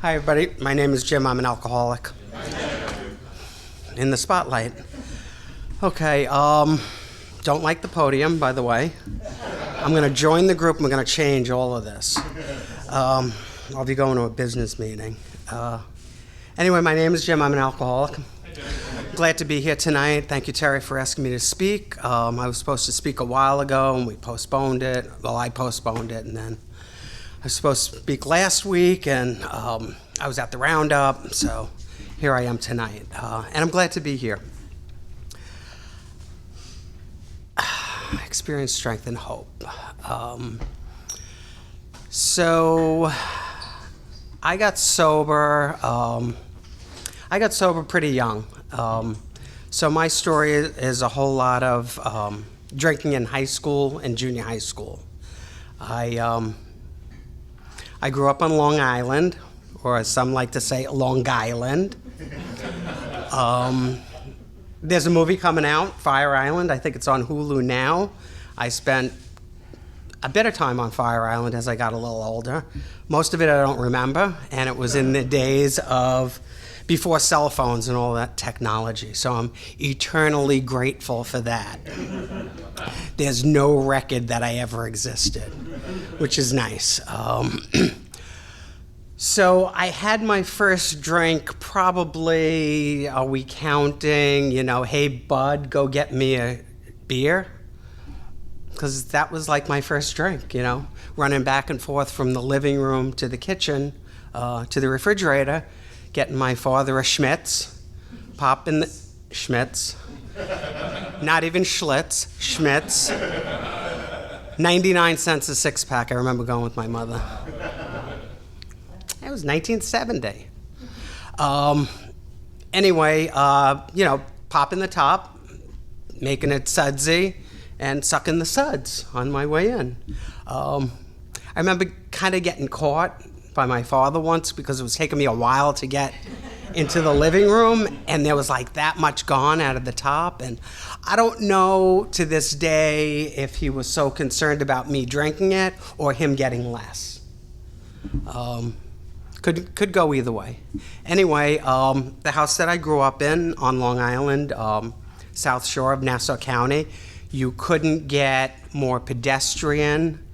Hi, everybody. My name is Jim. I'm an alcoholic. In the spotlight. Okay, don't like the podium, by the way. I'm going to join the group and we're going to change all of this. I'll be going to a business meeting. Anyway, my name is Jim. I'm an alcoholic. Glad to be here tonight. Thank you, Terry, for asking me to speak. I was supposed to speak a while ago, and we postponed it. Well, I postponed it, and then I was supposed to speak last week, and I was at the roundup, so here I am tonight. And I'm glad to be here. Experience, strength, and hope. So I got sober. I got sober pretty young. So my story is a whole lot of drinking in high school and junior high school. I grew up on Long Island, or as some like to say, Long Island. There's a movie coming out, Fire Island. I think it's on Hulu now. I spent a bit of time on Fire Island as I got a little older. Most of it I don't remember, and it was in the days of before cell phones and all that technology. So I'm eternally grateful for that. There's no record that I ever existed, which is nice. So I had my first drink probably, are we counting, hey, bud, go get me a beer? Because that was like my first drink, running back and forth from the living room to the kitchen to the refrigerator, getting my father a Schmitz, popping the Schmitz, not even Schlitz, Schmitz, 99 cents a six-pack. I remember going with my mother. It was 1970. Anyway, popping the top, making it sudsy, and sucking the suds on my way in. I remember kind of getting caught by my father once because it was taking me a while to get into the living room, and there was like that much gone out of the top. And I don't know to this day if he was so concerned about me drinking it or him getting less. Could go either way. Anyway, the house that I grew up in on Long Island, South Shore of Nassau County, you couldn't get more pedestrian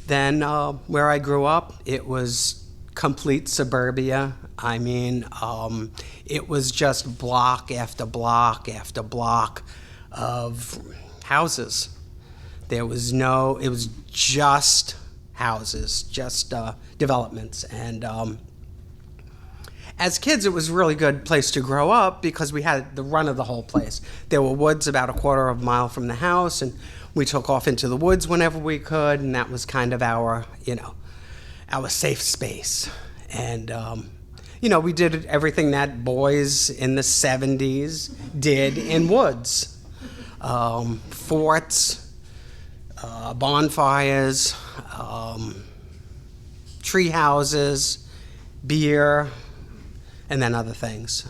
than where I grew up. It was complete suburbia. I mean, it was just block after block after block of houses. It was just houses, just developments. And as kids, it was a really good place to grow up because we had the run of the whole place. There were woods about a quarter of a mile from the house, and we took off into the woods whenever we could, and that was kind of our safe space. And, we did everything that boys in the 70s did in woods. Forts, bonfires, tree houses, beer, and then other things.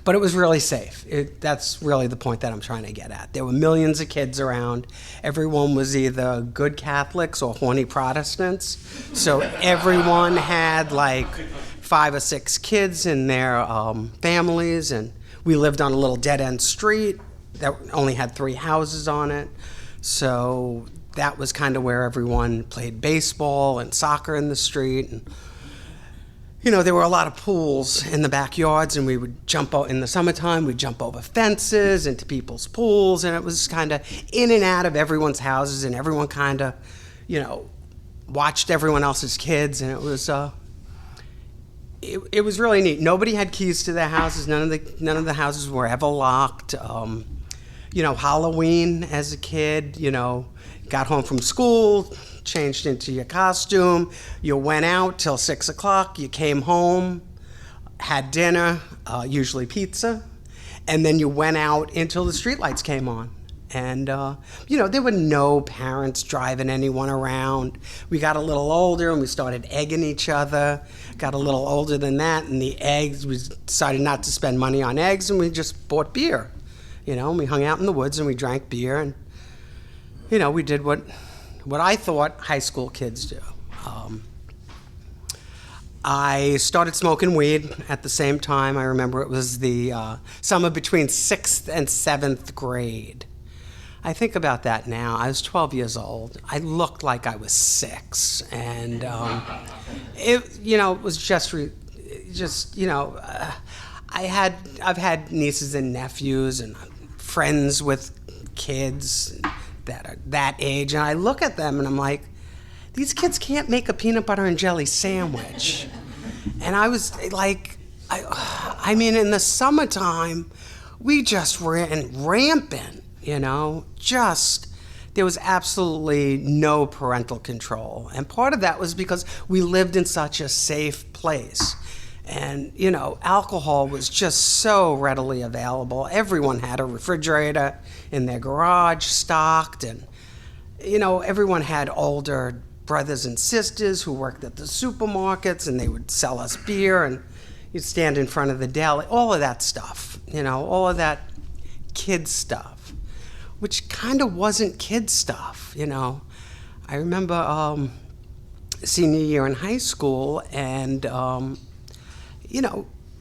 But it was really safe. That's really the point that I'm trying to get at. There were millions of kids around. Everyone was either good Catholics or horny Protestants. So everyone had like 5 or 6 kids in their families, and we lived on a little dead-end street that only had 3 houses on it. So that was kind of where everyone played baseball and soccer in the street. And there were a lot of pools in the backyards, and we would jump out in the summertime. We'd jump over fences into people's pools, and it was kind of in and out of everyone's houses, and everyone kind of, watched everyone else's kids, and it was it was really neat. Nobody had keys to their houses. None of the houses were ever locked. Halloween as a kid, got home from school, changed into your costume, you went out till 6 o'clock, you came home, had dinner, usually pizza, and then you went out until the streetlights came on. And, there were no parents driving anyone around. We got a little older and we started egging each other. Got a little older than that, and the eggs, we decided not to spend money on eggs, and we just bought beer. And we hung out in the woods and we drank beer, and, we did what I thought high school kids do. I started smoking weed at the same time. I remember it was the summer between 6th and 7th grade. I think about that now. I was 12 years old. I looked like I was 6, and it was just I've had nieces and nephews and friends with kids that are that age, and I look at them and I'm like, these kids can't make a peanut butter and jelly sandwich. And I was like, I mean, in the summertime, we just ran rampant. There was absolutely no parental control. And part of that was because we lived in such a safe place. And, alcohol was just so readily available. Everyone had a refrigerator in their garage stocked. And, everyone had older brothers and sisters who worked at the supermarkets, and they would sell us beer, and you'd stand in front of the deli. All of that stuff, all of that kid stuff, which kind of wasn't kid stuff, I remember senior year in high school, and,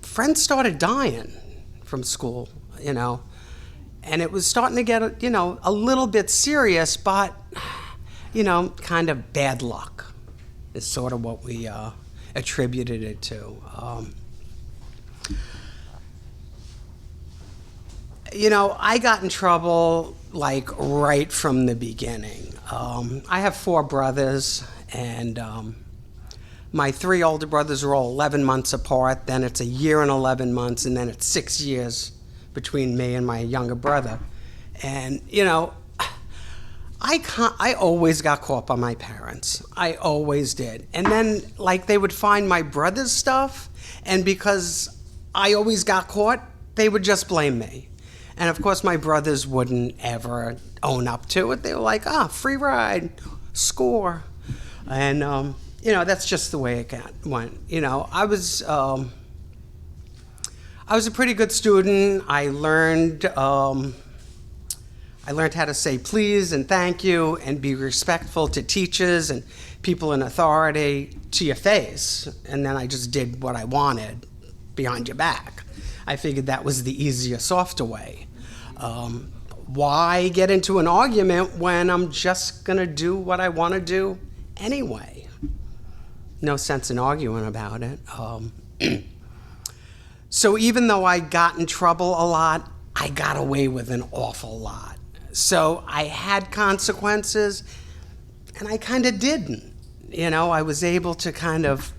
friends started dying from school, and it was starting to get, a little bit serious, but, kind of bad luck is sort of what we attributed it to. I got in trouble like right from the beginning. I have 4 brothers, and my 3 older brothers are all 11 months apart. Then it's a year and 11 months, and then it's 6 years between me and my younger brother. And, I always got caught by my parents. I always did. And then, they would find my brother's stuff, and because I always got caught, they would just blame me. And of course, my brothers wouldn't ever own up to it. They were like, free ride, score. And, that's just the way it went. I was a pretty good student. I learned how to say please and thank you and be respectful to teachers and people in authority to your face. And then I just did what I wanted behind your back. I figured that was the easier, softer way. Why get into an argument when I'm just going to do what I want to do anyway? No sense in arguing about it. So even though I got in trouble a lot, I got away with an awful lot. So I had consequences, and I kind of didn't. I was able to kind of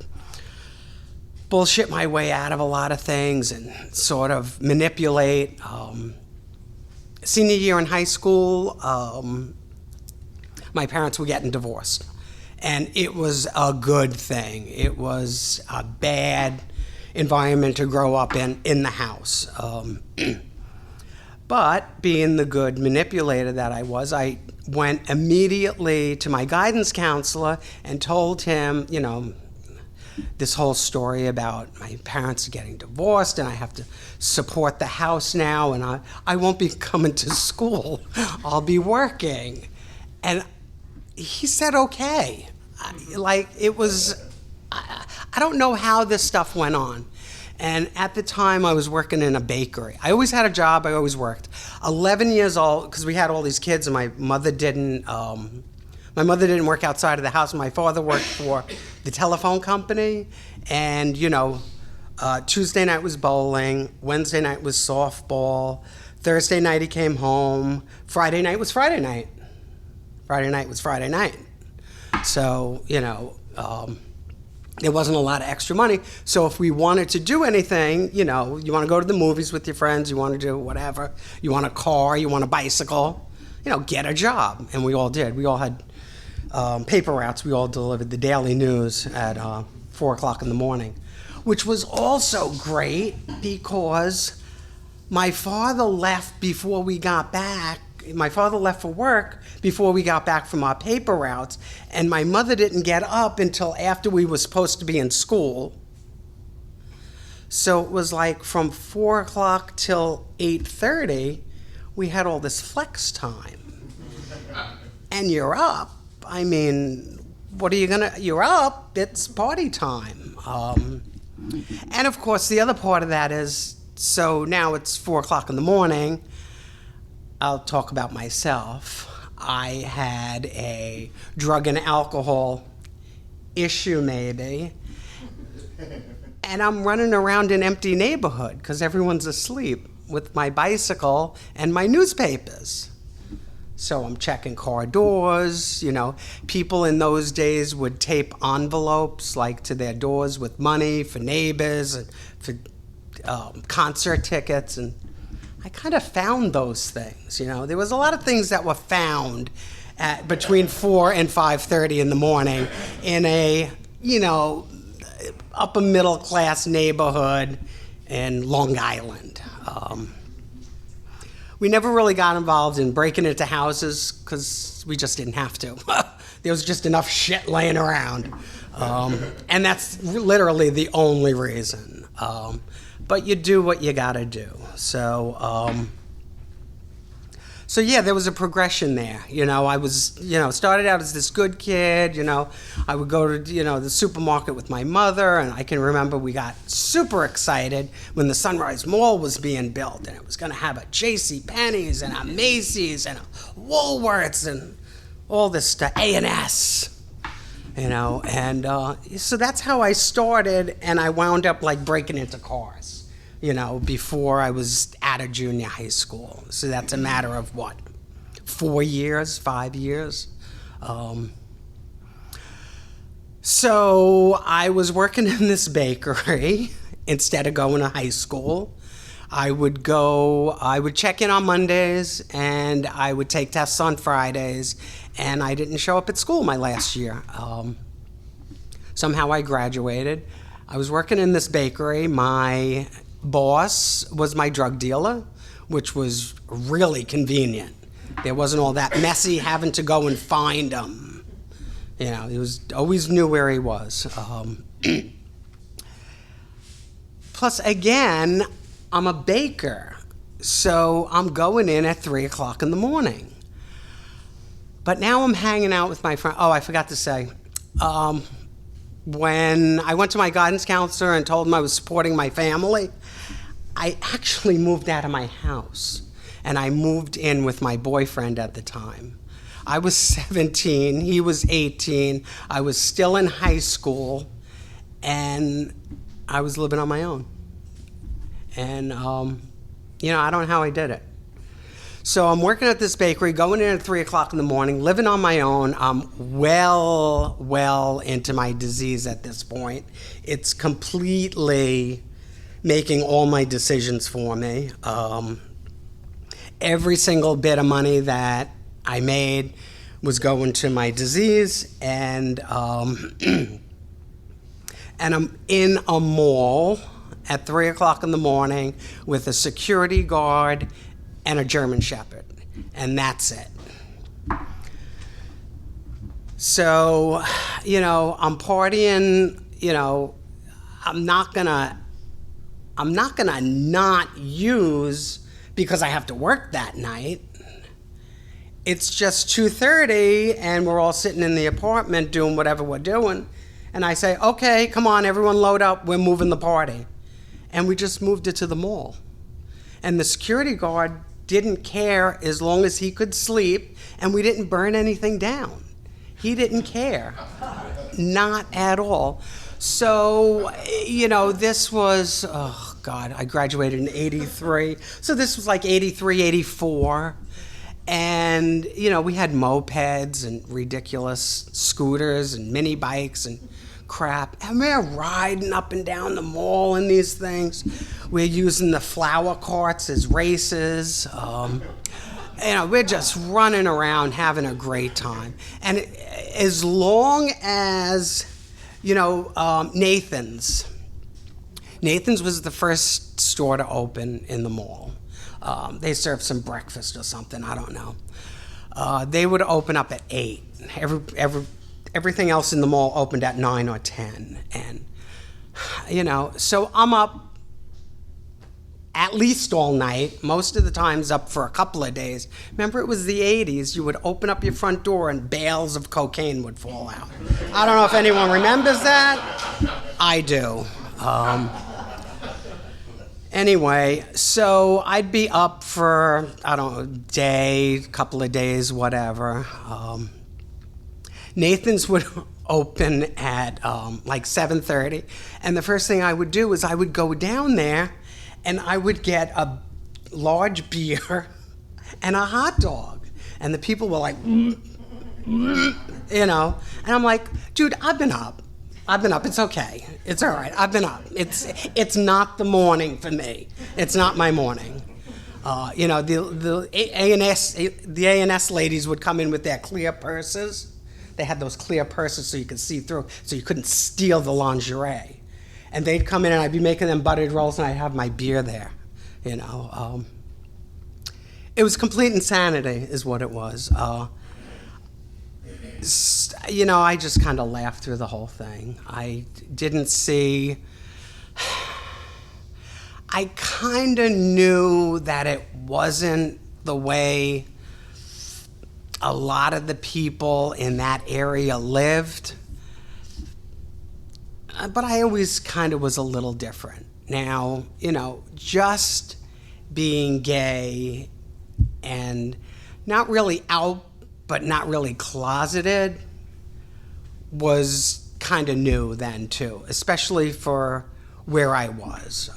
bullshit my way out of a lot of things and sort of manipulate. Senior year in high school, my parents were getting divorced, and it was a good thing. It was a bad environment to grow up in the house. But being the good manipulator that I was, I went immediately to my guidance counselor and told him, this whole story about my parents getting divorced, and I have to support the house now, and I won't be coming to school. I'll be working. And he said, okay. It was, I don't know how this stuff went on. And at the time, I was working in a bakery. I always had a job. I always worked. 11 years old, because we had all these kids, and my mother didn't work outside of the house. My father worked for the telephone company. And, Tuesday night was bowling. Wednesday night was softball. Thursday night he came home. Friday night was Friday night. Friday night was Friday night. So, there wasn't a lot of extra money. So if we wanted to do anything, you want to go to the movies with your friends, you want to do whatever, you want a car, you want a bicycle, get a job. And we all did. We all had paper routes. We all delivered the Daily News at 4 o'clock in the morning, which was also great because my father left before we got back. My father left for work before we got back from our paper routes, and my mother didn't get up until after we were supposed to be in school. So it was like from 4 o'clock till 8:30, we had all this flex time. And you're up. I mean, what are you gonna? You're up. It's party time. And of course, the other part of that is, so now it's 4 o'clock in the morning. I'll talk about myself. I had a drug and alcohol issue, maybe, and I'm running around an empty neighborhood because everyone's asleep with my bicycle and my newspapers. So I'm checking car doors. People in those days would tape envelopes like to their doors with money for neighbors and for concert tickets, and I kind of found those things. There was a lot of things that were found at between 4 and 5:30 in the morning in a upper middle class neighborhood in Long Island. We never really got involved in breaking into houses because we just didn't have to. There was just enough shit laying around. And that's literally the only reason. But you do what you gotta do. So yeah, there was a progression there. I was, started out as this good kid. I would go to, the supermarket with my mother, and I can remember we got super excited when the Sunrise Mall was being built, and it was going to have a J.C. Penney's and a Macy's and a Woolworths and all this stuff, A&S, and so that's how I started, and I wound up like breaking into cars. Before I was out of junior high school. So that's a matter of what, 4 years, 5 years? So I was working in this bakery instead of going to high school. I would check in on Mondays, and I would take tests on Fridays, and I didn't show up at school my last year. Somehow I graduated. I was working in this bakery. My boss was my drug dealer, which was really convenient. There wasn't all that messy having to go and find him. He was always knew where he was. Plus, again, I'm a baker, so I'm going in at 3 o'clock in the morning. But now I'm hanging out with my friend. Oh, I forgot to say. When I went to my guidance counselor and told him I was supporting my family, I actually moved out of my house, and I moved in with my boyfriend at the time. I was 17, he was 18, I was still in high school, and I was living on my own. And, I don't know how I did it. So I'm working at this bakery, going in at 3 o'clock in the morning, living on my own. I'm well into my disease at this point. It's completely making all my decisions for me. Every single bit of money that I made was going to my disease, and I'm in a mall at 3 o'clock in the morning with a security guard and a German Shepherd, and that's it. So, I'm partying, I'm not gonna not use because I have to work that night. It's just 2:30 and we're all sitting in the apartment doing whatever we're doing. And I say, okay, come on, everyone load up, we're moving the party. And we just moved it to the mall. And the security guard didn't care as long as he could sleep, and we didn't burn anything down. He didn't care, not at all. So, this was, oh God, I graduated in 83. So this was like 83, 84. And, we had mopeds and ridiculous scooters and mini bikes and crap. And we're riding up and down the mall in these things. We're using the flower carts as races. We're just running around having a great time. And as long as, Nathan's was the first store to open in the mall. They served some breakfast or something, I don't know. They would open up at 8. Everything else in the mall opened at 9 or 10. And, so I'm up at least all night, most of the times up for a couple of days. Remember, it was the 80s. You would open up your front door and bales of cocaine would fall out. I don't know if anyone remembers that. I do. Anyway, so I'd be up for, I don't know, a day, couple of days, whatever. Nathan's would open at like 7:30, and the first thing I would do is I would go down there and I would get a large beer and a hot dog. And the people were like, you know, and I'm like, dude, I've been up. It's okay. It's all right. I've been up. It's not the morning for me. It's not my morning. You know, the A&S ladies would come in with their clear purses. They had those clear purses so you could see through, so you couldn't steal the lingerie. And they'd come in and I'd be making them buttered rolls and I'd have my beer there. You know, it was complete insanity, is what it was. You know, I just kind of laughed through the whole thing. I didn't see. I kind of knew that it wasn't the way a lot of the people in that area lived, but I always kind of was a little different. Now, you know, just being gay and not really out, but not really closeted was kind of new then too, especially for where I was.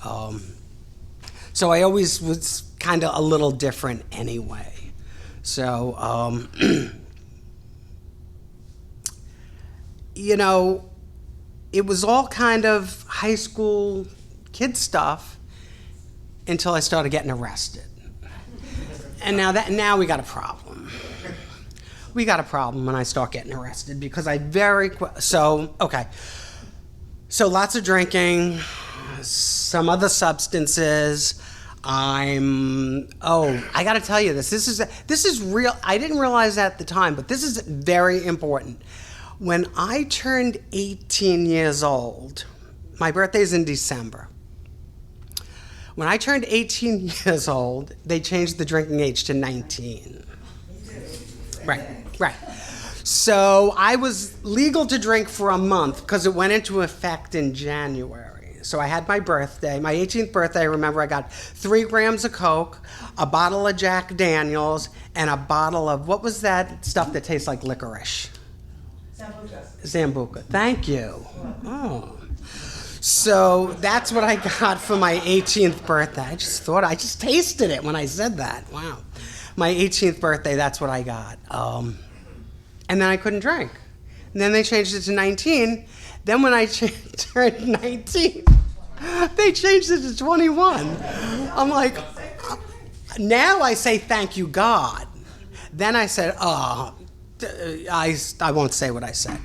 So I always was kind of a little different anyway. So, you know, it was all kind of high school kid stuff until I started getting arrested. And now we got a problem. We got a problem when I start getting arrested because so lots of drinking, some other substances. I got to tell you this. This is real. I didn't realize that at the time, but this is very important. When I turned 18 years old, my birthday's in December. When I turned 18 years old, they changed the drinking age to 19. Right. So I was legal to drink for a month because it went into effect in January. So I had my birthday, my 18th birthday. I remember I got 3 grams of Coke, a bottle of Jack Daniels, and a bottle of, what was that stuff that tastes like licorice? Sambuca. Thank you. Oh. So that's what I got for my 18th birthday. I just tasted it when I said that. Wow. My 18th birthday, that's what I got. And then I couldn't drink. And then they changed it to 19. Then when I turned 19, they changed it to 21. I'm like, now I say thank you, God. Then I said, I won't say what I said.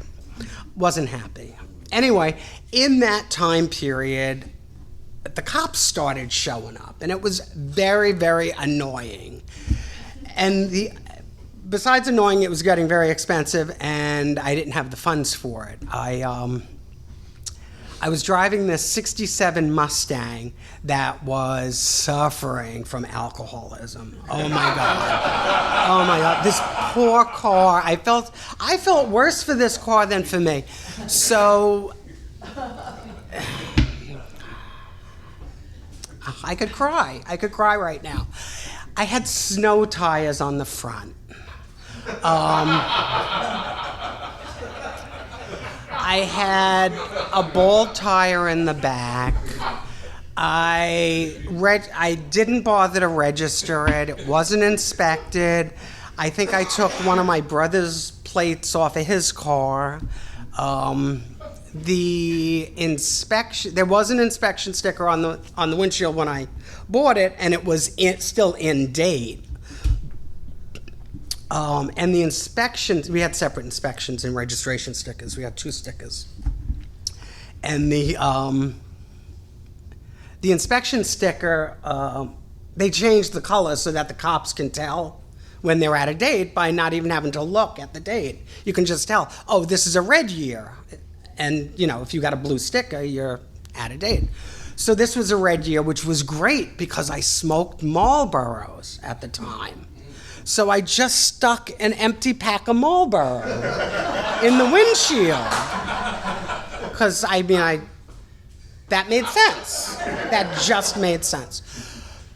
Wasn't happy. Anyway, in that time period, the cops started showing up, and it was very, very annoying. And besides annoying, it was getting very expensive, and I didn't have the funds for it. I was driving this 67 Mustang that was suffering from alcoholism. Oh my God. This poor car. I felt worse for this car than for me. So I could cry. I could cry right now. I had snow tires on the front. I had a bald tire in the back. I didn't bother to register it. It wasn't inspected. I think I took one of my brother's plates off of his car. The inspection, there was an inspection sticker on the windshield when I bought it, and it was still in date. And the inspections, we had separate inspections and registration stickers. We had 2 stickers. And the inspection sticker, they changed the color so that the cops can tell when they're out of date by not even having to look at the date. You can just tell, oh, this is a red year. And, if you got a blue sticker, you're out of date. So this was a red year, which was great because I smoked Marlboros at the time. So I just stuck an empty pack of Marlboro in the windshield. Because, that made sense. That just made sense.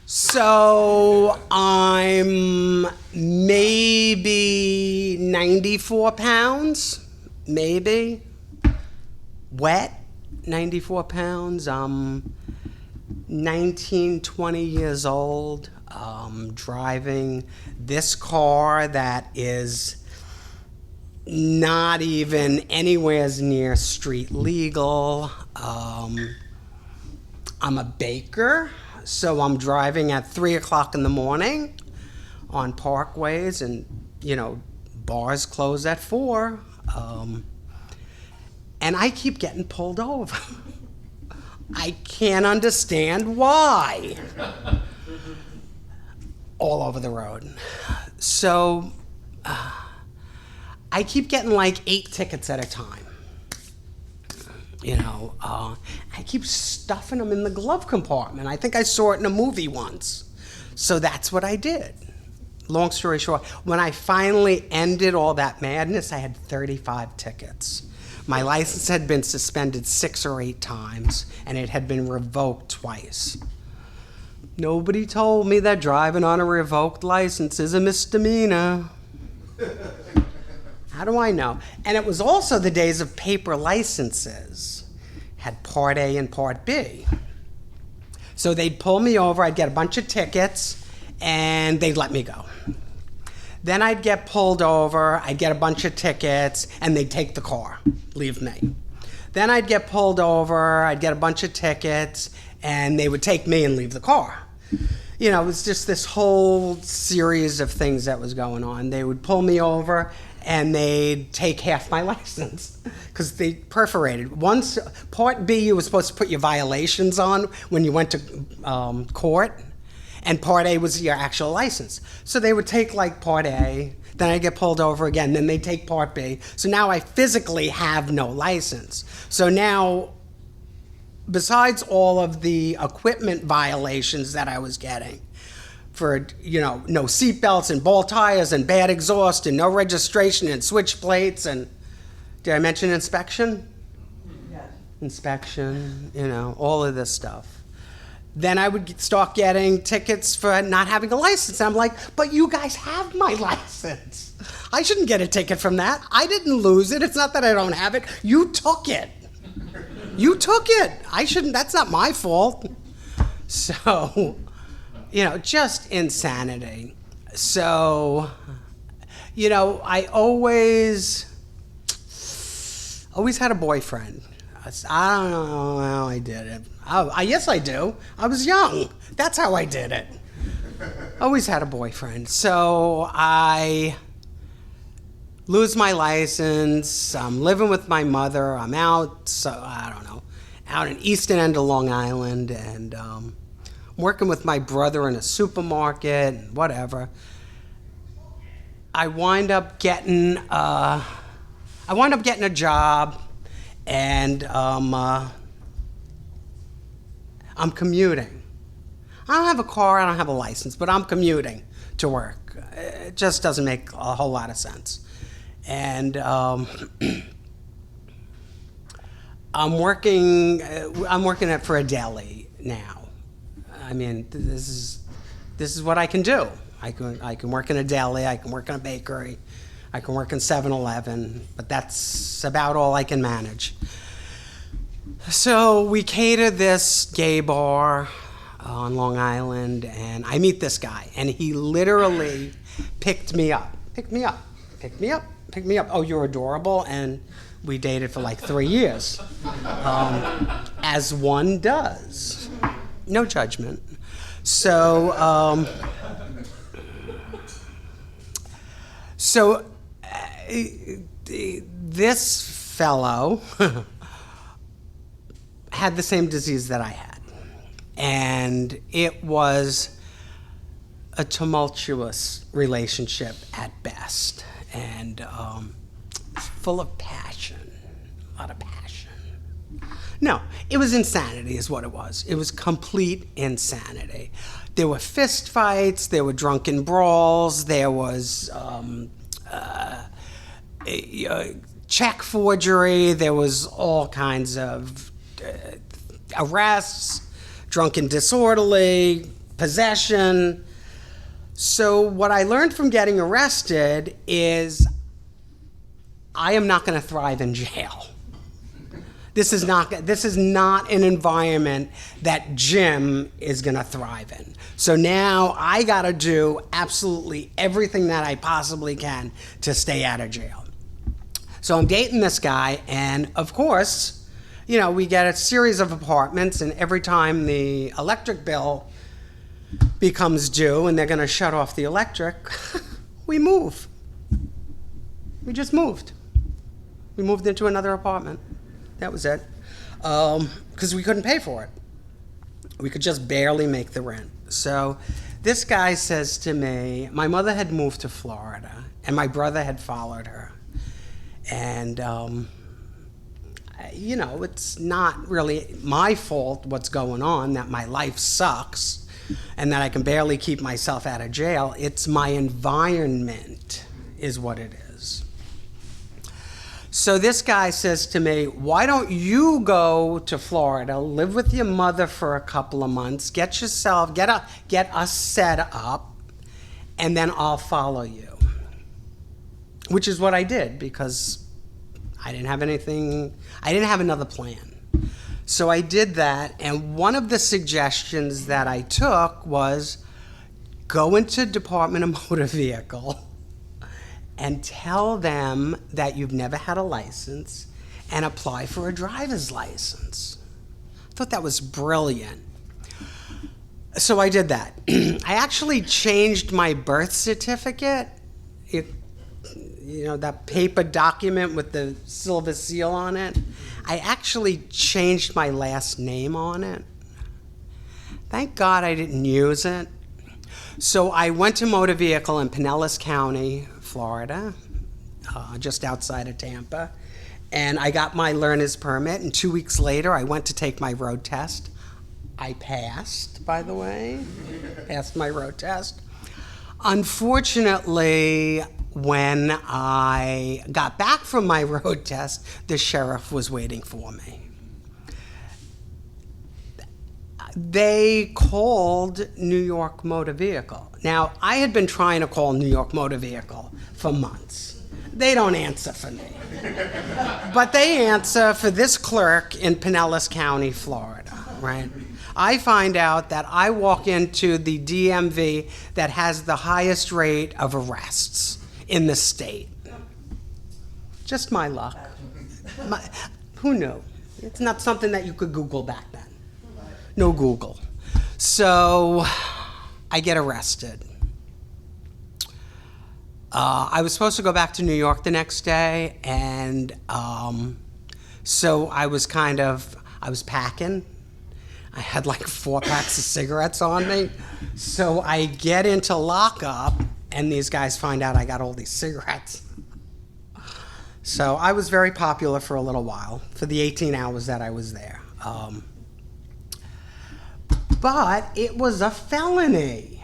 So I'm maybe 94 pounds, maybe. Wet, 94 pounds. I'm 19, 20 years old. Driving this car that is not even anywhere near street legal. I'm a baker, so I'm driving at 3 o'clock in the morning on parkways, and bars close at 4. And I keep getting pulled over. I can't understand why. All over the road. So I keep getting like 8 tickets at a time. I keep stuffing them in the glove compartment. I think I saw it in a movie once. So that's what I did. Long story short, when I finally ended all that madness, I had 35 tickets. My license had been suspended 6 or 8 times, and it had been revoked twice. Nobody told me that driving on a revoked license is a misdemeanor. How do I know? And it was also the days of paper licenses. Had Part A and Part B. So they'd pull me over, I'd get a bunch of tickets, and they'd let me go. Then I'd get pulled over, I'd get a bunch of tickets, and they'd take the car, leave me. Then I'd get pulled over, I'd get a bunch of tickets, and they would take me and leave the car. It was just this whole series of things that was going on. They would pull me over, and they'd take half my license because they perforated. Once, Part B, you were supposed to put your violations on when you went to court, and Part A was your actual license. So they would take like Part A, then I'd get pulled over again, then they'd take Part B. So now I physically have no license. So now, besides all of the equipment violations that I was getting, for, no seatbelts and ball tires and bad exhaust and no registration and switch plates and, did I mention inspection? Yes. Inspection, all of this stuff. Then I would start getting tickets for not having a license. I'm like, but you guys have my license. I shouldn't get a ticket from that. I didn't lose it. It's not that I don't have it. You took it. You took it. I shouldn't, that's not my fault. So, just insanity. So, I always had a boyfriend. I don't know how I did it. Yes, I do. I was young. That's how I did it. Always had a boyfriend. So I lose my license. I'm living with my mother. I'm out, out in eastern end of Long Island, and working with my brother in a supermarket and whatever. I wind up getting a job, and I'm commuting. I don't have a car, I don't have a license, but I'm commuting to work. It just doesn't make a whole lot of sense. And I'm working for a deli now. This is what I can do. I can work in a deli, I can work in a bakery, I can work in 7-Eleven, but that's about all I can manage. So we cater this gay bar on Long Island, and I meet this guy, and he literally picked me up. Oh, you're adorable, and we dated for like 3 years, as one does. No judgment. So, this fellow had the same disease that I had, and it was a tumultuous relationship at best, and full of passion, a lot of passion. No, it was insanity is what it was. It was complete insanity. There were fist fights, there were drunken brawls, there was check forgery, there was all kinds of arrests, drunken disorderly, possession. So what I learned from getting arrested is I am not going to thrive in jail. This is not an environment that Jim is going to thrive in. So now I got to do absolutely everything that I possibly can to stay out of jail. So I'm dating this guy, and of course, you know, we get a series of apartments, and every time the electric bill becomes due and they're going to shut off the electric, we move. We just moved. We moved into another apartment. That was it. Because we couldn't pay for it. We could just barely make the rent. So this guy says to me, my mother had moved to Florida, and my brother had followed her. And, you know, it's not really my fault what's going on, that my life sucks, and that I can barely keep myself out of jail. It's my environment is what it is. So this guy says to me, why don't you go to Florida, live with your mother for a couple of months, get us set up, and then I'll follow you. Which is what I did, because I didn't have another plan. So I did that, and one of the suggestions that I took was go into Department of Motor Vehicle and tell them that you've never had a license and apply for a driver's license. I thought that was brilliant. So I did that. I actually changed my birth certificate, that paper document with the silver seal on it. I actually changed my last name on it. Thank God I didn't use it. So I went to motor vehicle in Pinellas County, Florida, just outside of Tampa, and I got my learner's permit, and 2 weeks later I went to take my road test. I passed, by the way, passed my road test. Unfortunately, when I got back from my road test, the sheriff was waiting for me. They called New York Motor Vehicle. Now, I had been trying to call New York Motor Vehicle for months. They don't answer for me. But they answer for this clerk in Pinellas County, Florida, right? I find out that I walk into the DMV that has the highest rate of arrests in the state. Just my luck. Who knew? It's not something that you could Google back then. No Google. So I get arrested. I was supposed to go back to New York the next day, and so I was packing. I had like 4 packs of cigarettes on me. So I get into lockup, and these guys find out I got all these cigarettes. So I was very popular for a little while, for the 18 hours that I was there. But it was a felony.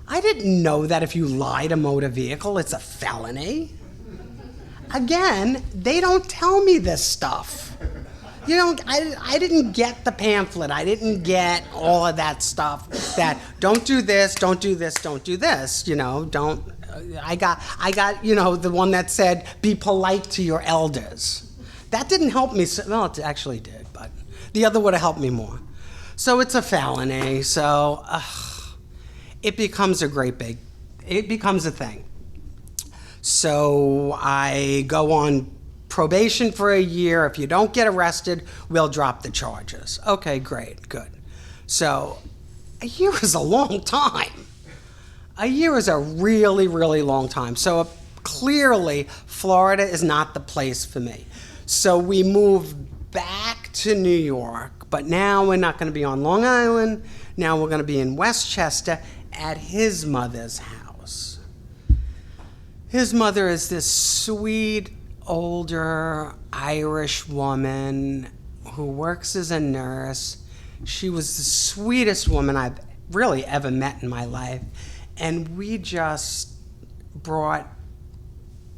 I didn't know that if you lie to motor vehicle, it's a felony. Again, they don't tell me this stuff. You know, I didn't get the pamphlet. I didn't get all of that stuff that don't do this, don't do this, don't do this. You know, don't. I got you know, the one that said be polite to your elders. That didn't help me. Well, it actually did, but the other would have helped me more. So it's a felony. So it becomes it becomes a thing. So I go on probation for a year. If you don't get arrested, we'll drop the charges. Okay, great, good. So a year is a long time. A year is a really, really long time. So clearly, Florida is not the place for me. So we move back to New York, but now we're not going to be on Long Island. Now we're going to be in Westchester at his mother's house. His mother is this sweet, older Irish woman who works as a nurse. She was the sweetest woman I've really ever met in my life. And we just brought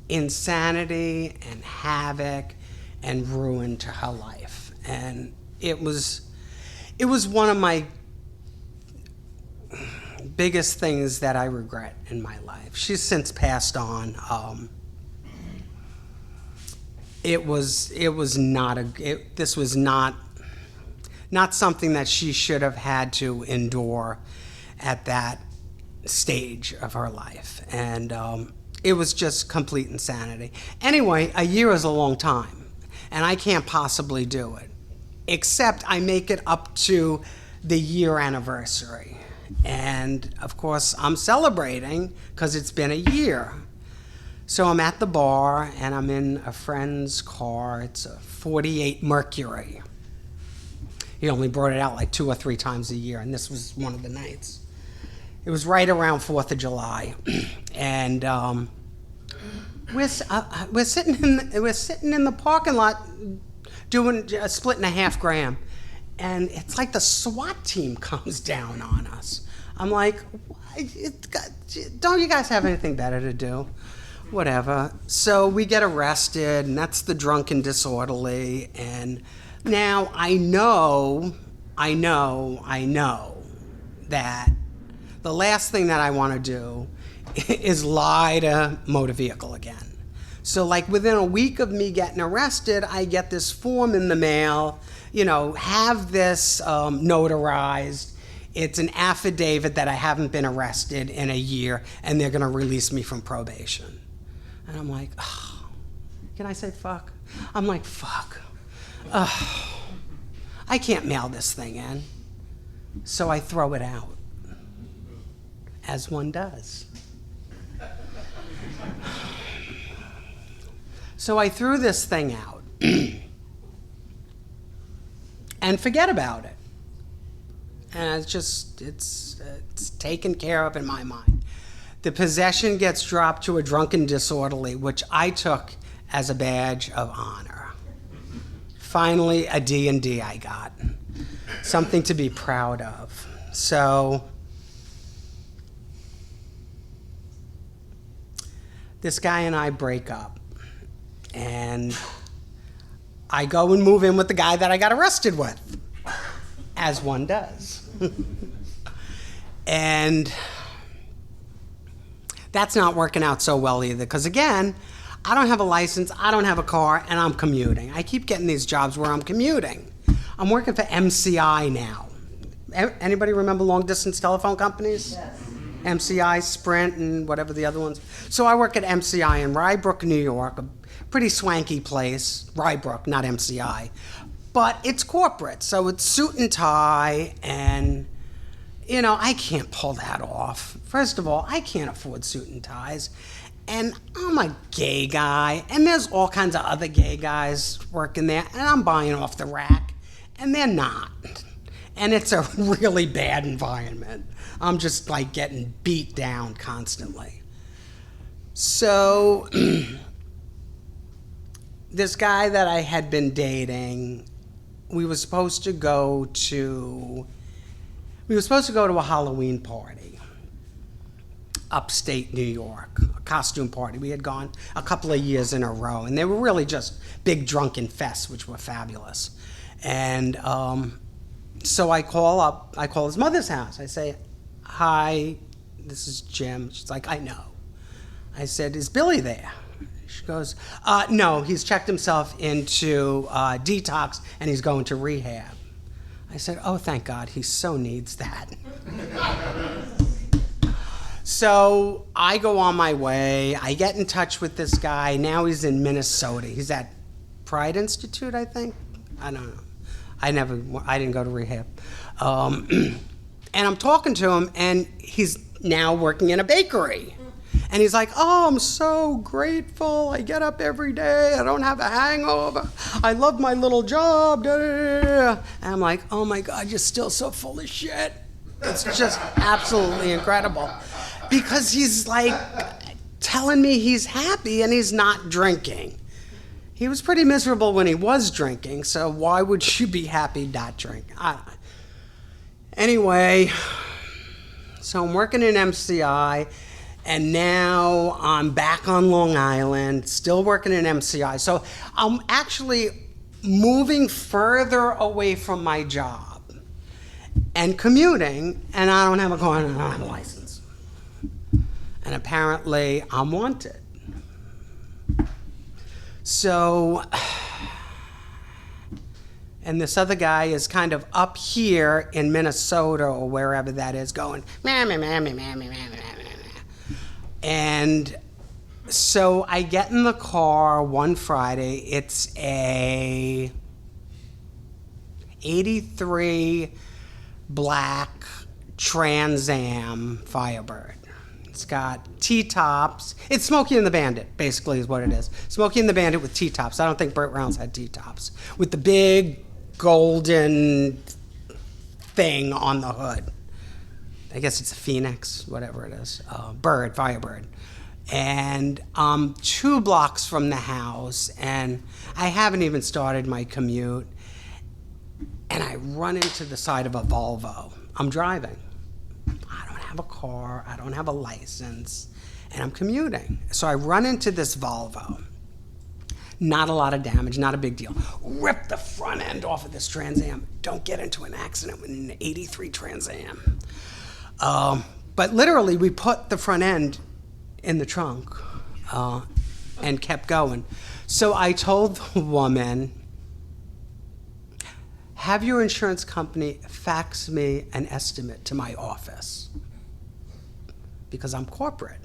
insanity and havoc and ruin to her life. And it was one of my biggest things that I regret in my life. She's since passed on. This was not something that she should have had to endure at that stage of her life. And it was just complete insanity. Anyway, a year is a long time, and I can't possibly do it, except I make it up to the year anniversary. And of course, I'm celebrating because it's been a year. So I'm at the bar, and I'm in a friend's car. It's a 48 Mercury. He only brought it out like 2 or 3 times a year, and this was one of the nights. It was right around 4th of July, and we're sitting in the parking lot doing splitting a half gram, and it's like the SWAT team comes down on us. I'm like, don't you guys have anything better to do? Whatever. So we get arrested, and that's the drunk and disorderly. And now I know that the last thing that I want to do is lie to motor vehicle again. So like within a week of me getting arrested, I get this form in the mail, have this notarized. It's an affidavit that I haven't been arrested in a year, and they're going to release me from probation. And I'm like, oh, can I say fuck? I'm like, fuck. I can't mail this thing in. So I throw it out, as one does. So I threw this thing out and forget about it. And it's taken care of in my mind. The possession gets dropped to a drunken disorderly, which I took as a badge of honor. Finally, a D&D I got. Something to be proud of. So this guy and I break up, and I go and move in with the guy that I got arrested with, as one does. And that's not working out so well either, because again, I don't have a license, I don't have a car, and I'm commuting. I keep getting these jobs where I'm commuting. I'm working for MCI now. Anybody remember long distance telephone companies? Yes. MCI, Sprint, and whatever the other ones. So I work at MCI in Rye Brook, New York, a pretty swanky place. Rye Brook, not MCI. But it's corporate, so it's suit and tie, and I can't pull that off. First of all, I can't afford suit and ties, and I'm a gay guy, and there's all kinds of other gay guys working there, and I'm buying off the rack, and they're not. And it's a really bad environment. I'm just like getting beat down constantly. So this guy that I had been dating, we were supposed to go to a Halloween party upstate New York, a costume party. We had gone a couple of years in a row, and they were really just big drunken fests, which were fabulous. And so I call his mother's house. I say, hi, this is Jim. She's like, I know. I said, is Billy there? She goes, no, he's checked himself into detox, and he's going to rehab. I said, oh, thank God, he so needs that. So I go on my way. I get in touch with this guy. Now he's in Minnesota. He's at Pride Institute, I think. I don't know. I didn't go to rehab. And I'm talking to him, and he's now working in a bakery. And he's like, oh, I'm so grateful. I get up every day. I don't have a hangover. I love my little job. Da, da, da, da. And I'm like, oh, my God, you're still so full of shit. It's just absolutely incredible. Because he's like telling me he's happy and he's not drinking. He was pretty miserable when he was drinking, so why would you be happy not drinking? Anyway, so I'm working in MCI, and now I'm back on Long Island, still working in MCI. So I'm actually moving further away from my job and commuting, and I don't have a car and I don't have a license. And apparently I'm wanted. So, and this other guy is kind of up here in Minnesota or wherever that is going, meh, meh, meh, meh, meh, meh, meh, meh, meh. And so I get in the car one Friday. It's a 83 black Trans Am Firebird. It's got T-tops. It's Smokey and the Bandit, basically, is what it is. Smokey and the Bandit with T-tops. I don't think Burt Reynolds had T-tops. With the big golden thing on the hood. I guess it's a Phoenix, whatever it is. Firebird. And 2 blocks from the house, and I haven't even started my commute, and I run into the side of a Volvo. I'm driving. I don't have a car, I don't have a license, and I'm commuting. So I run into this Volvo. Not a lot of damage, not a big deal. Rip the front end off of this Trans Am. Don't get into an accident with an 83 Trans Am. But literally, we put the front end in the trunk and kept going. So I told the woman, have your insurance company fax me an estimate to my office because I'm corporate.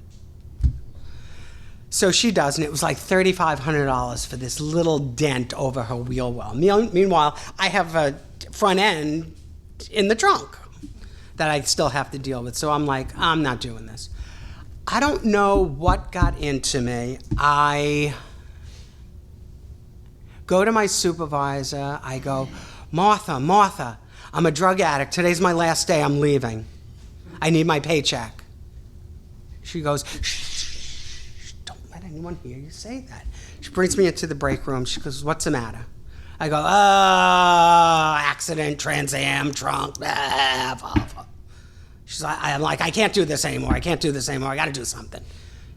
So she does, and it was like $3,500 for this little dent over her wheel well. Meanwhile, I have a front end in the trunk that I still have to deal with. So I'm like, I'm not doing this. I don't know what got into me. I go to my supervisor. I go, Martha, I'm a drug addict. Today's my last day. I'm leaving. I need my paycheck. She goes, shh, don't let anyone hear you say that. She brings me into the break room. She goes, what's the matter? I go, accident, Trans Am, trunk, blah, blah, blah. I'm like, I can't do this anymore. I got to do something.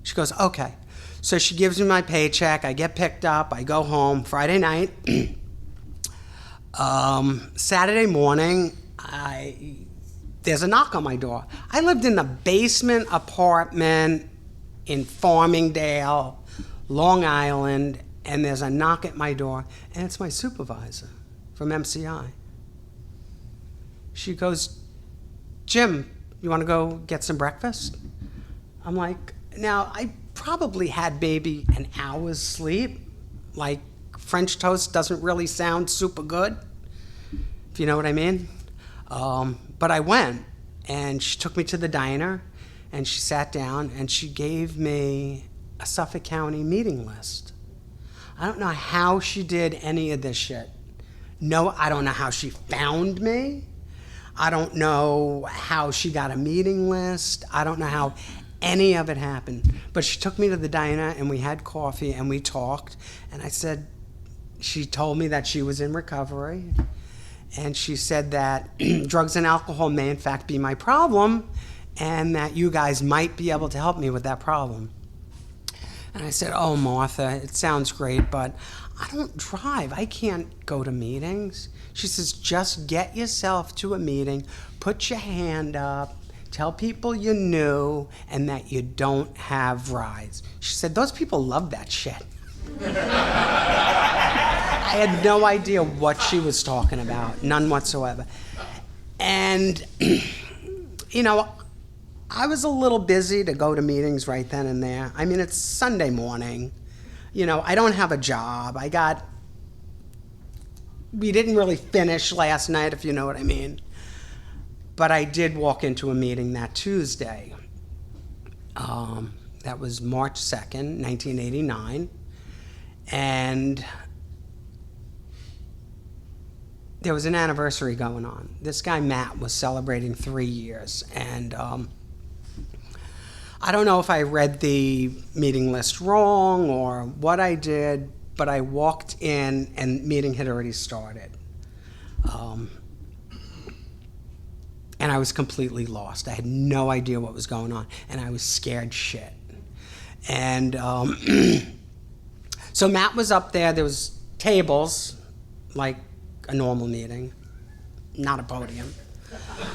She goes, okay. So she gives me my paycheck. I get picked up. I go home Friday night. Saturday morning, there's a knock on my door. I lived in the basement apartment in Farmingdale, Long Island, and there's a knock at my door, and it's my supervisor from MCI. She goes, Jim, you want to go get some breakfast? I'm like, now, I probably had maybe an hour's sleep. Like, French toast doesn't really sound super good, if you know what I mean. But I went, and she took me to the diner, and she sat down, and she gave me a Suffolk County meeting list. I don't know how she did any of this shit. No, I don't know how she found me. I don't know how she got a meeting list. I don't know how any of it happened. But she took me to the diner, and we had coffee, and we talked. And I said, she told me that she was in recovery. And she said that drugs and alcohol may, in fact, be my problem, and that you guys might be able to help me with that problem. And I said, oh, Martha, it sounds great, but I don't drive. I can't go to meetings. She says, just get yourself to a meeting, put your hand up, tell people you knew, and that you don't have rides. She said, those people love that shit. I had no idea what she was talking about, none whatsoever. And, you know, I was a little busy to go to meetings right then and there. I mean, it's Sunday morning. You know, I don't have a job. We didn't really finish last night, if you know what I mean. But I did walk into a meeting that Tuesday. That was March 2nd, 1989. And there was an anniversary going on. This guy, Matt, was celebrating 3 years. And I don't know if I read the meeting list wrong or what I did, but I walked in and meeting had already started. And I was completely lost. I had no idea what was going on, and I was scared shit. And so Matt was up there. There was tables, like a normal meeting, not a podium.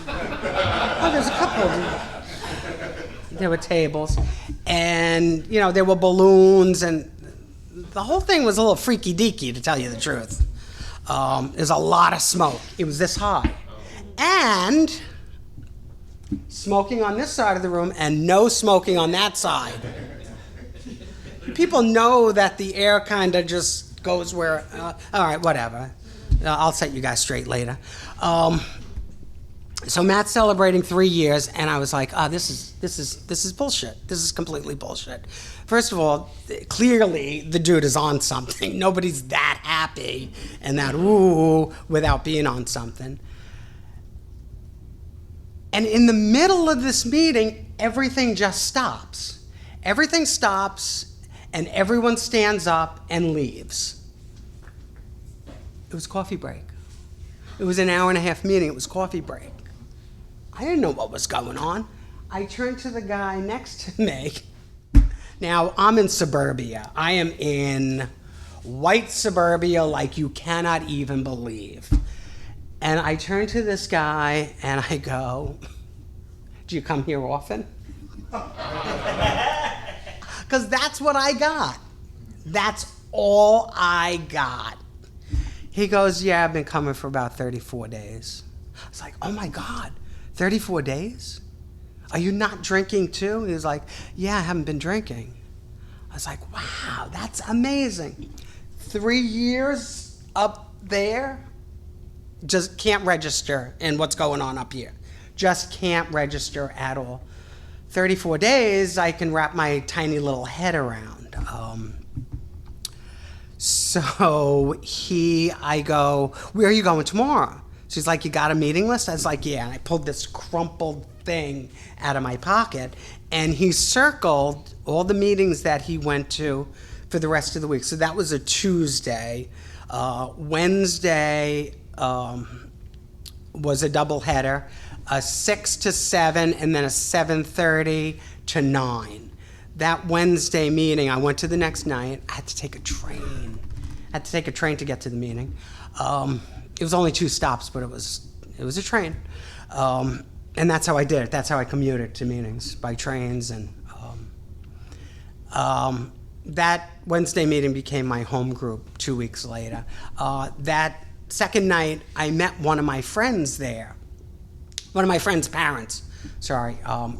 Oh, there's a couple of them. There were tables, and there were balloons, and the whole thing was a little freaky deaky, to tell you the truth. There's a lot of smoke. It was this high, and smoking on this side of the room, and no smoking on that side. People know that the air kind of just goes where. All right, whatever. I'll set you guys straight later. So Matt's celebrating 3 years, and I was like, this is bullshit. This is completely bullshit. First of all, clearly the dude is on something. Nobody's that happy and that ooh without being on something. And in the middle of this meeting, everything just stops. Everything stops, and everyone stands up and leaves. It was coffee break. It was an hour-and-a-half meeting. It was coffee break. I didn't know what was going on. I turned to the guy next to me. Now, I'm in suburbia. I am in white suburbia like you cannot even believe. And I turn to this guy and I go, do you come here often? Because that's what I got. That's all I got. He goes, yeah, I've been coming for about 34 days. I was like, oh my God, 34 days? Are you not drinking too? He was like, yeah, I haven't been drinking. I was like, wow, that's amazing. 3 years up there, just can't register in what's going on up here. Just can't register at all. 34 days, I can wrap my tiny little head around. So I go, where are you going tomorrow? She's like, you got a meeting list? I was like, yeah. And I pulled this crumpled thing out of my pocket, and he circled all the meetings that he went to for the rest of the week. So that was a Tuesday. Wednesday was a doubleheader, a 6 to 7, and then a 7:30 to 9. That Wednesday meeting, I went to the next night. I had to take a train. To get to the meeting. It was only 2 stops, but it was a train. And that's how I did it. That's how I commuted to meetings, by trains. And that Wednesday meeting became my home group 2 weeks later. That second night, I met one of my friends there. One of my friend's parents.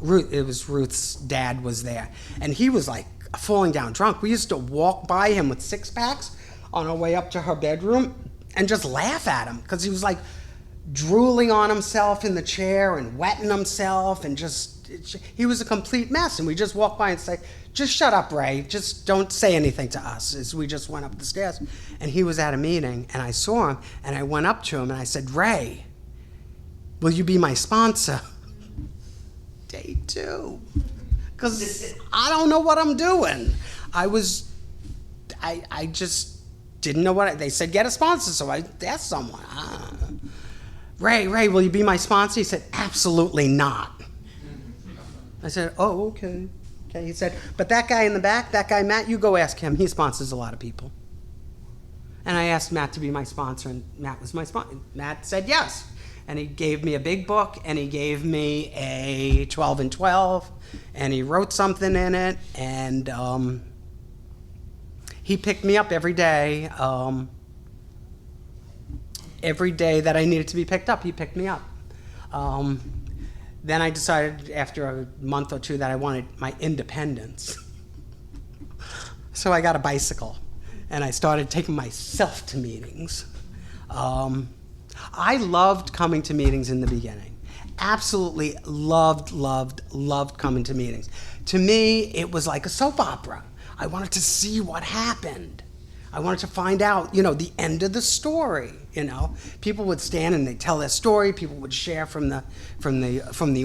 Ruth's dad was there. And he was like falling down drunk. We used to walk by him with 6-packs on our way up to her bedroom and just laugh at him because he was like drooling on himself in the chair and wetting himself and he was a complete mess. And we just walked by and say, just shut up, Ray. Just don't say anything to us, as we just went up the stairs. And he was at a meeting, and I saw him, and I went up to him, and I said, Ray, will you be my sponsor? Day 2. Because I don't know what I'm doing. I just didn't know they said, get a sponsor, so I asked someone. Ray, will you be my sponsor? He said, absolutely not. I said, oh, okay. He said, but that guy in the back, that guy Matt, you go ask him. He sponsors a lot of people. And I asked Matt to be my sponsor, and Matt was my sponsor. Matt said yes. And he gave me a big book, and he gave me a 12 and 12, and he wrote something in it, and he picked me up every day. Every day that I needed to be picked up, he picked me up. Then I decided after a month or two that I wanted my independence. So I got a bicycle, and I started taking myself to meetings. I loved coming to meetings in the beginning. Absolutely loved coming to meetings. To me, it was like a soap opera. I wanted to see what happened. I wanted to find out, the end of the story. People would stand and they'd tell their story. People would share from the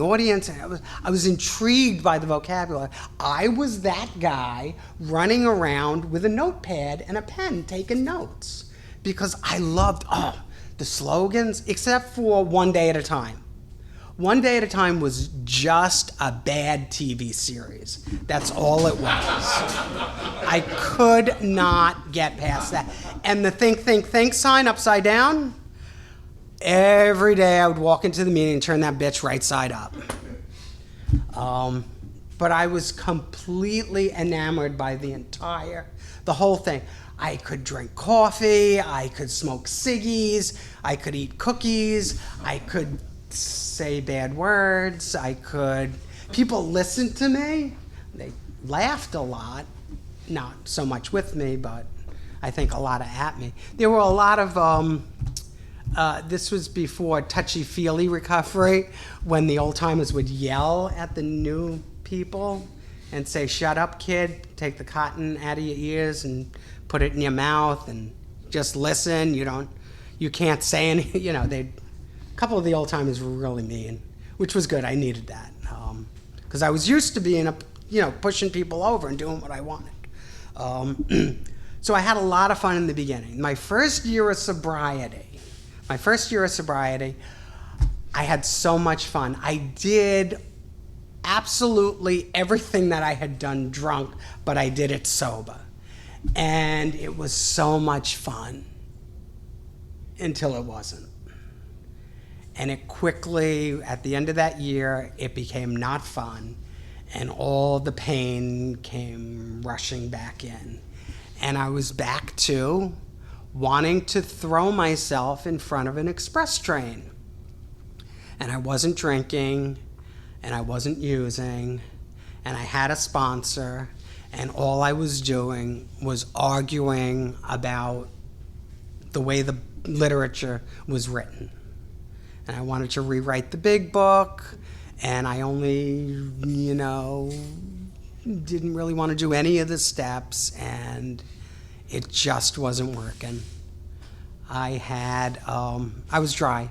audience, and I was intrigued by the vocabulary. I was that guy running around with a notepad and a pen taking notes because I loved the slogans, except for One Day at a Time. One Day at a Time was just a bad TV series. That's all it was. I could not get past that. And the think sign upside down, every day I would walk into the meeting and turn that bitch right side up. But I was completely enamored by the whole thing. I could drink coffee, I could smoke ciggies, I could eat cookies, I could say bad words, people listened to me, they laughed a lot, not so much with me, but I think a lot at me. There were a lot of, this was before touchy-feely recovery, when the old-timers would yell at the new people and say, "Shut up, kid, take the cotton out of your ears and put it in your mouth and just listen, you can't say anything," A couple of the old timers were really mean, which was good. I needed that because I was used to being pushing people over and doing what I wanted. So I had a lot of fun in the beginning. My first year of sobriety, I had so much fun. I did absolutely everything that I had done drunk, but I did it sober, and it was so much fun until it wasn't. And it quickly, at the end of that year, it became not fun, and all the pain came rushing back in. And I was back to wanting to throw myself in front of an express train. And I wasn't drinking, and I wasn't using, and I had a sponsor, and all I was doing was arguing about the way the literature was written. And I wanted to rewrite the big book, and I only, didn't really want to do any of the steps, and it just wasn't working. I was dry.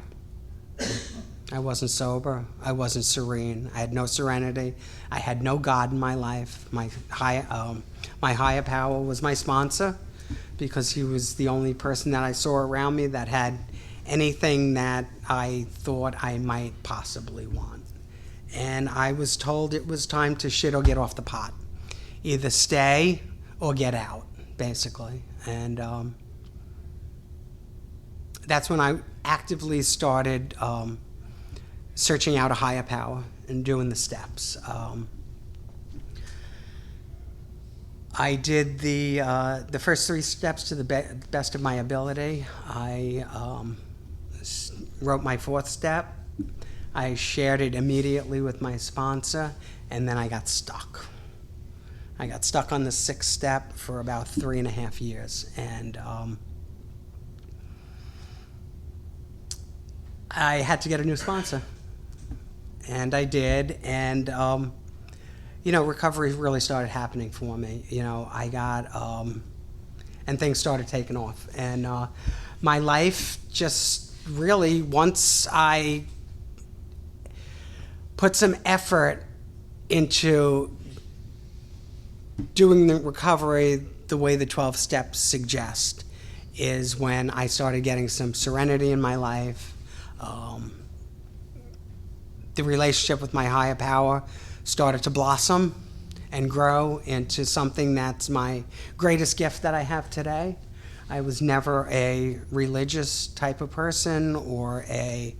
I wasn't sober. I wasn't serene. I had no serenity. I had no God in my life. My higher power was my sponsor, because he was the only person that I saw around me that had anything that I thought I might possibly want. And I was told it was time to shit or get off the pot. Either stay or get out, basically. And that's when I actively started searching out a higher power and doing the steps. I did the first 3 steps to the best of my ability. I wrote my 4th step. I shared it immediately with my sponsor, and then I got stuck. I got stuck on the 6th step for about 3.5 years, and I had to get a new sponsor, and I did, and recovery really started happening for me. I got, and things started taking off, and my life just really, once I put some effort into doing the recovery the way the 12 steps suggest, is when I started getting some serenity in my life. The relationship with my higher power started to blossom and grow into something that's my greatest gift that I have today. I was never a religious type of person or a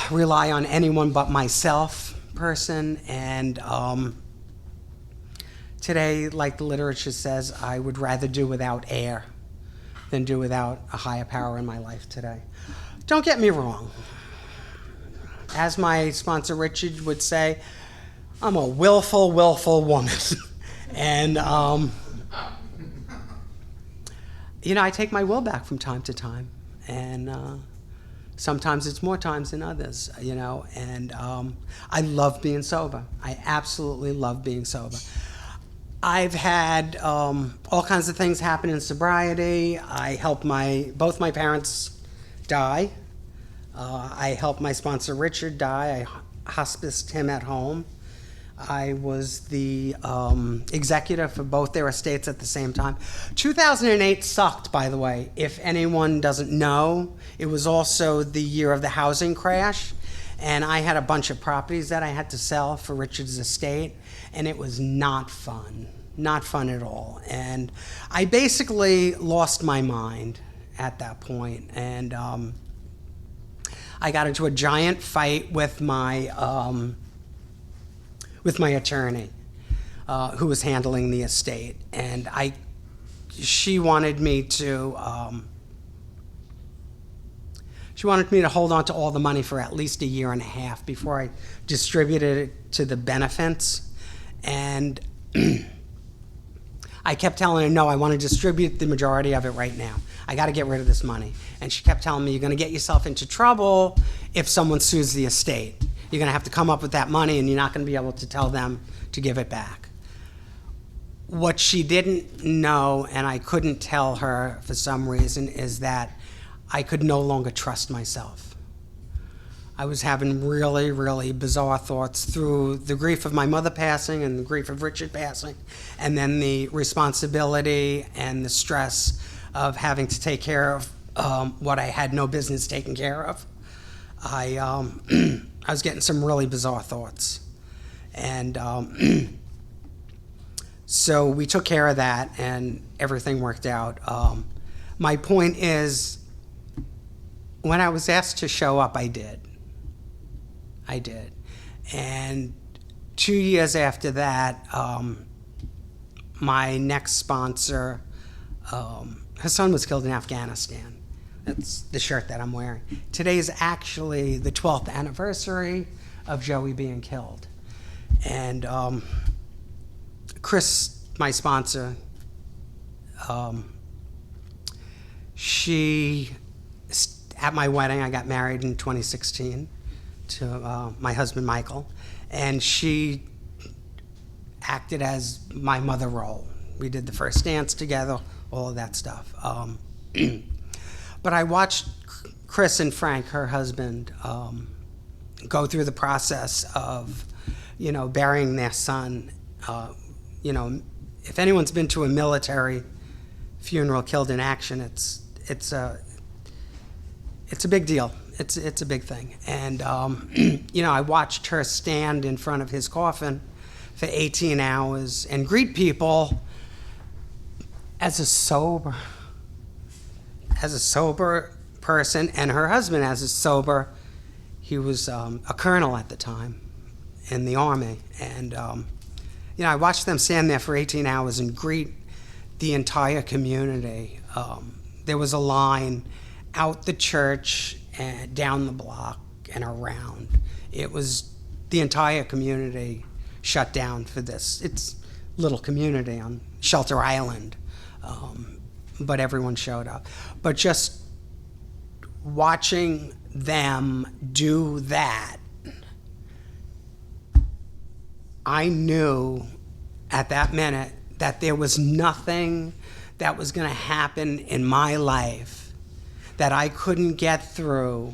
rely on anyone but myself person, and today, like the literature says, I would rather do without air than do without a higher power in my life today. Don't get me wrong. As my sponsor Richard would say, I'm a willful woman. And I take my will back from time to time, and sometimes it's more times than others, and I love being sober. I absolutely love being sober. I've had all kinds of things happen in sobriety. I helped both my parents die. I helped my sponsor Richard die. I hospiced him at home. I was the executive for both their estates at the same time. 2008 sucked, by the way. If anyone doesn't know, it was also the year of the housing crash, and I had a bunch of properties that I had to sell for Richard's estate, and it was not fun. Not fun at all. And I basically lost my mind at that point, and I got into a giant fight with my attorney, who was handling the estate, and she wanted me to hold on to all the money for at least a year and a half before I distributed it to the benefits, and I kept telling her, no, I want to distribute the majority of it right now. I got to get rid of this money. And she kept telling me, you're going to get yourself into trouble if someone sues the estate. You're going to have to come up with that money, and you're not going to be able to tell them to give it back. What she didn't know, and I couldn't tell her for some reason, is that I could no longer trust myself. I was having really, really bizarre thoughts through the grief of my mother passing and the grief of Richard passing, and then the responsibility and the stress of having to take care of what I had no business taking care of. I was getting some really bizarre thoughts. And so we took care of that, and everything worked out. My point is, when I was asked to show up, I did. And 2 years after that, my next sponsor, her son was killed in Afghanistan. That's the shirt that I'm wearing. Today is actually the 12th anniversary of Joey being killed. And Chris, my sponsor, at my wedding, I got married in 2016 to my husband, Michael, and she acted as my mother role. We did the first dance together, all of that stuff. But I watched Chris and Frank, her husband, go through the process of, burying their son. If anyone's been to a military funeral killed in action, it's a big deal. It's a big thing. And, I watched her stand in front of his coffin for 18 hours and greet people as a sober person, and her husband as a sober. He was a colonel at the time in the Army. And, I watched them stand there for 18 hours and greet the entire community. There was a line out the church and down the block and around. It was the entire community shut down for this. It's a little community on Shelter Island, but everyone showed up. But just watching them do that, I knew at that minute that there was nothing that was going to happen in my life that I couldn't get through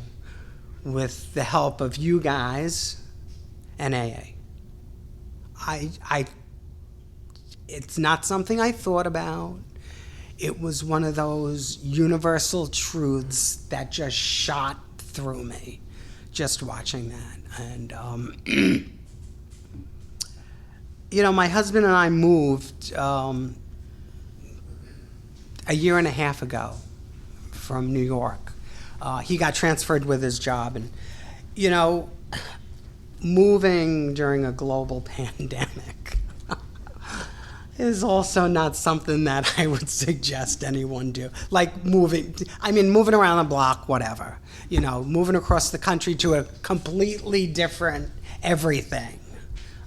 with the help of you guys and AA. It's not something I thought about. It was one of those universal truths that just shot through me, just watching that. And, my husband and I moved a year and a half ago from New York. He got transferred with his job, and moving during a global pandemic is also not something that I would suggest anyone do. Like moving around the block, whatever. Moving across the country to a completely different everything.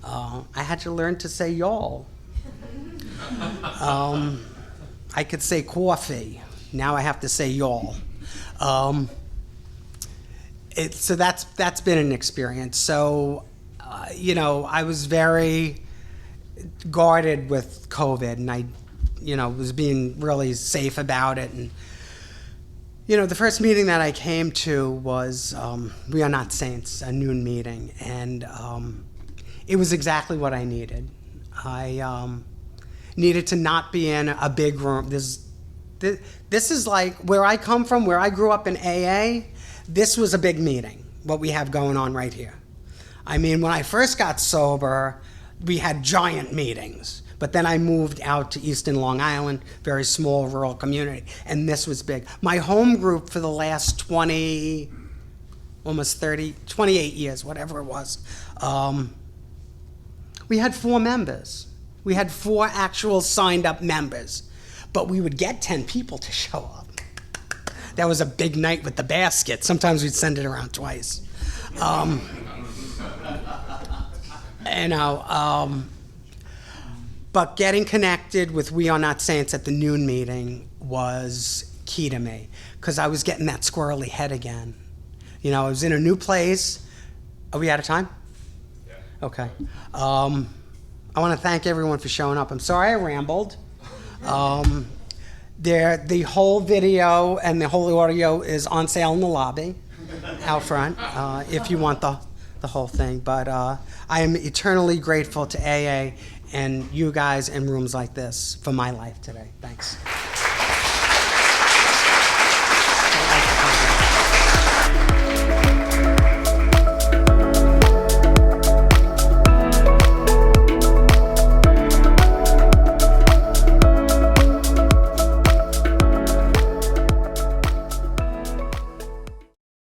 I had to learn to say y'all. I could say coffee. Now I have to say y'all. So that's been an experience. So, I was very guarded with COVID, and I, was being really safe about it. And, the first meeting that I came to was We Are Not Saints, a noon meeting, and it was exactly what I needed. I needed to not be in a big room. This is like where I come from, where I grew up in AA. This was a big meeting, what we have going on right here. I mean, when I first got sober, we had giant meetings. But then I moved out to Eastern Long Island, very small rural community, and this was big. My home group for the last 28 years, whatever it was, we had 4 members. We had 4 actual signed up members, but we would get 10 people to show up. That was a big night with the basket. Sometimes we'd send it around twice. But getting connected with We Are Not Saints at the noon meeting was key to me, because I was getting that squirrely head again. I was in a new place. Are we out of time? Yeah. Okay. I want to thank everyone for showing up. I'm sorry I rambled. The whole video and the whole audio is on sale in the lobby out front if you want the whole thing. But I am eternally grateful to AA and you guys in rooms like this for my life today. Thanks.